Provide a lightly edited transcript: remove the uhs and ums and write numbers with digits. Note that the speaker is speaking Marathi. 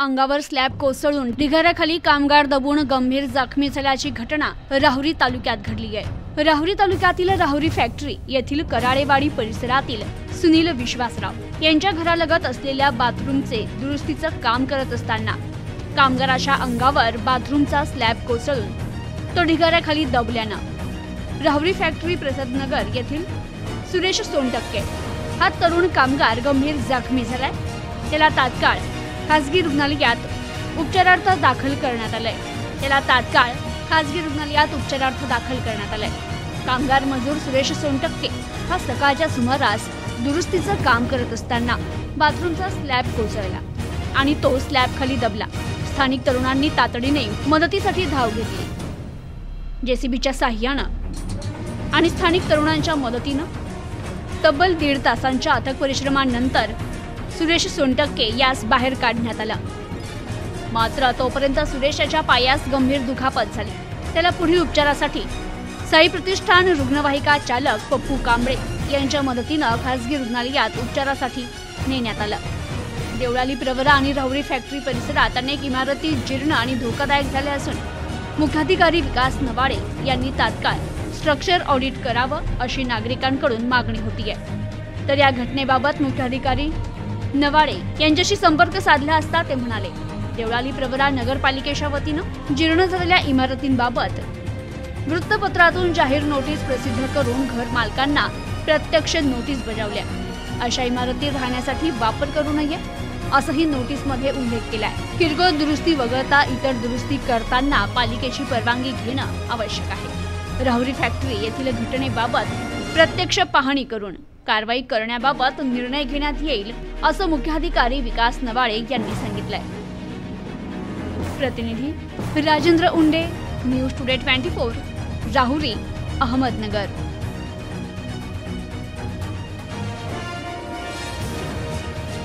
अंगावर स्लॅब कोसळून ढिगाऱ्याखाली कामगार दबून गंभीर जखमी झाल्याची घटना राहुरी तालुक्यात घडली आहे। राहुरी तालुक्यातील राहुरी फॅक्टरी येथील कराळेवाडी परिसरातील सुनील विश्वासराव यांच्या घरालगत असलेल्या बाथरूमचे दुरुस्तीचं काम करत असताना कामगाराच्या अंगावर बाथरूमचा स्लॅब कोसळून तो ढिगाऱ्याखाली दबल्यानं राहुरी फॅक्टरी प्रसादनगर येथील सुरेश सोनटक्के हा तरुण कामगार गंभीर जखमी झालाय। त्याला तात्काळ खासगी रुग्णालयात उपचारार्थ दाखल करण्यात आलंय। कामगार मजूर सुरेश सोनटक्के हा सकाळच्या सुमारास दुरुस्तीचं काम करत असताना बाथरूमचा स्लॅब कोसळला आणि तो स्लॅब खाली दबला। स्थानिक तरुणांनी तातडीने मदतीसाठी धाव घेतली। जेसीबीच्या साहाय्यानं आणि स्थानिक तरुणांच्या मदतीनं तब्बल 1.5 तासांच्या अथक परिश्रमानंतर सुरेश सोनटक्के यास बाहेर काढण्यात आला। मात्र तोपर्यंत सुरेश याच्या पायास गंभीर दुखापत झाली। त्याला पुढील उपचारासाठी साई प्रतिष्ठान रुग्णवाहिका चालक पप्पू कांबळे यांच्या मदतीनं खासगी रुग्णालयात उपचारासाठी नेण्यात आलं। देवळाली प्रवरा आणि राहुरी फॅक्टरी परिसरात अनेक इमारती जीर्ण आणि धोकादायक झाल्या असून मुख्याधिकारी विकास नवाडे यांनी तात्काळ स्ट्रक्चर ऑडिट करावं अशी नागरिकांकडून मागणी होती आहे। तर या घटनेबाबत मुख्याधिकारी नवाडे यांच्याशी संपर्क साधला असता ते म्हणाले, देवळाली प्रवरा नगरपालिकेच्या वतीनं जीर्ण झालेल्या इमारतींबाबत वृत्तपत्रातून जाहीर नोटीस प्रसिद्ध करून घर मालकांना प्रत्यक्ष नोटीस बजावल्या। अशा इमारती राहण्यासाठी वापर करू नये असंही नोटीसमध्ये उल्लेख केलाय। किरकोळ दुरुस्ती वगळता इतर दुरुस्ती करताना पालिकेची परवानगी घेणं आवश्यक आहे। राहुरी फॅक्टरी येथील घटनेबाबत प्रत्यक्ष पाहणी करून कारवाई करण्याबाबत निर्णय घेण्यात येईल असं मुख्याधिकारी विकास नवाडे यांनी सांगितलंय। प्रतिनिधी राजेंद्र उंडे, न्यूज टुडे 24, राहुरी, अहमदनगर।